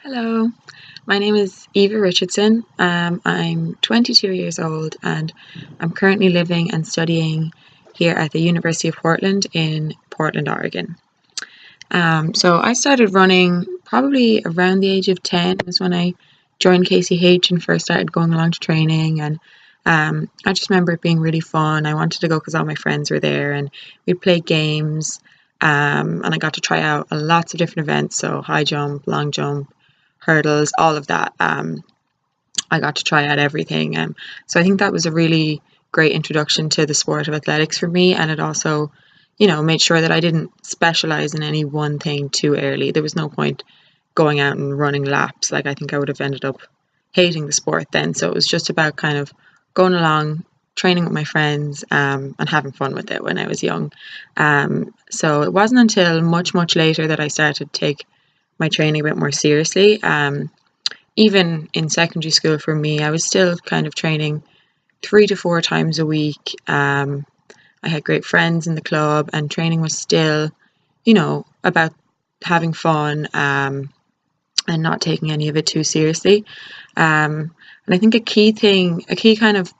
Hello, my name is Aoibhe Richardson. I'm 22 years old and I'm currently living and studying here at the University of Portland in Portland, Oregon. So I started running probably around the age of 10 was when I joined KCH and first started going along to training. And I just remember it being really fun. I wanted to go because all my friends were there and we'd play games. And I got to try out lots of different events, so high jump, long jump, hurdles, all of that. I got to try out everything. So I think that was a really great introduction to the sport of athletics for me. And it also, made sure that I didn't specialize in any one thing too early. There was no point going out and running laps. Like, I think I would have ended up hating the sport then. So it was just about kind of going along, training with my friends, and having fun with it when I was young. So it wasn't until much, much later that I started to take my training a bit more seriously. Even in secondary school for me, I was still kind of training 3 to 4 times a week. I had great friends in the club, and training was still, about having fun and not taking any of it too seriously. And I think a key kind of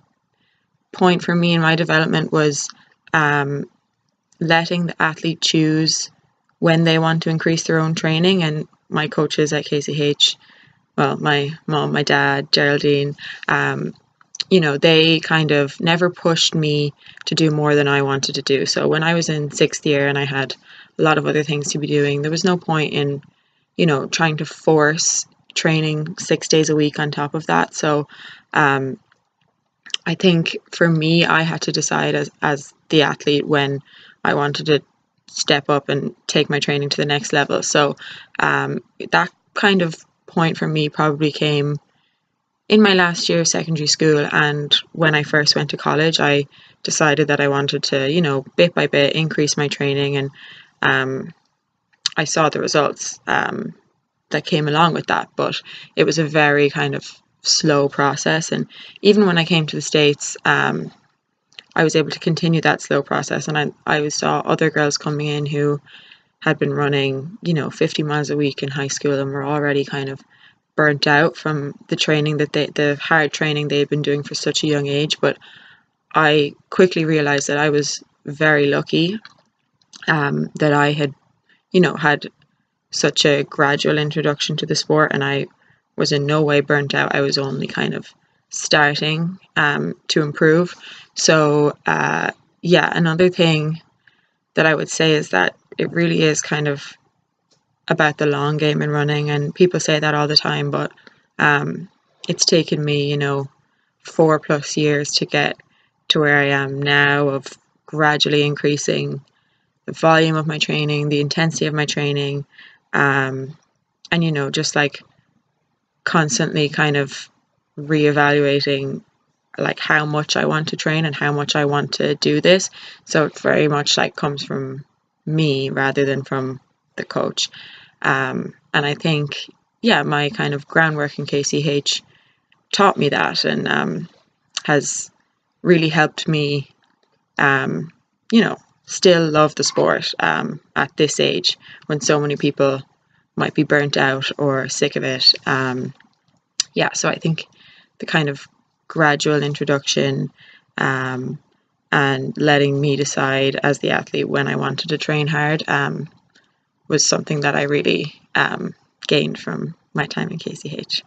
point for me in my development was letting the athlete choose when they want to increase their own training. And my coaches at KCH, well, my mom, my dad, Geraldine, they kind of never pushed me to do more than I wanted to do. So when I was in sixth year and I had a lot of other things to be doing, there was no point in, trying to force training 6 days a week on top of that. So I think for me, I had to decide as the athlete when I wanted to step up and take my training to the next level. So that kind of point for me probably came in my last year of secondary school. And when I first went to college, I decided that I wanted to, bit by bit increase my training. And I saw the results that came along with that. But it was a very kind of slow process. And even when I came to the States, I was able to continue that slow process. And I saw other girls coming in who had been running, 50 miles a week in high school and were already kind of burnt out from the training the hard training they had been doing for such a young age. But I quickly realized that I was very lucky that I had, had such a gradual introduction to the sport, and I was in no way burnt out. I was only kind of starting to improve. So yeah, another thing that I would say is that it really is kind of about the long game in running, and people say that all the time, but it's taken me, 4+ years to get to where I am now, of gradually increasing the volume of my training, the intensity of my training, and just like constantly kind of reevaluating like how much I want to train and how much I want to do this. So it very much like comes from me rather than from the coach. And I think, yeah, my kind of groundwork in KCH taught me that, and has really helped me, still love the sport at this age when so many people might be burnt out or sick of it. Yeah, so I think the kind of gradual introduction and letting me decide as the athlete when I wanted to train hard was something that I really gained from my time in KCH.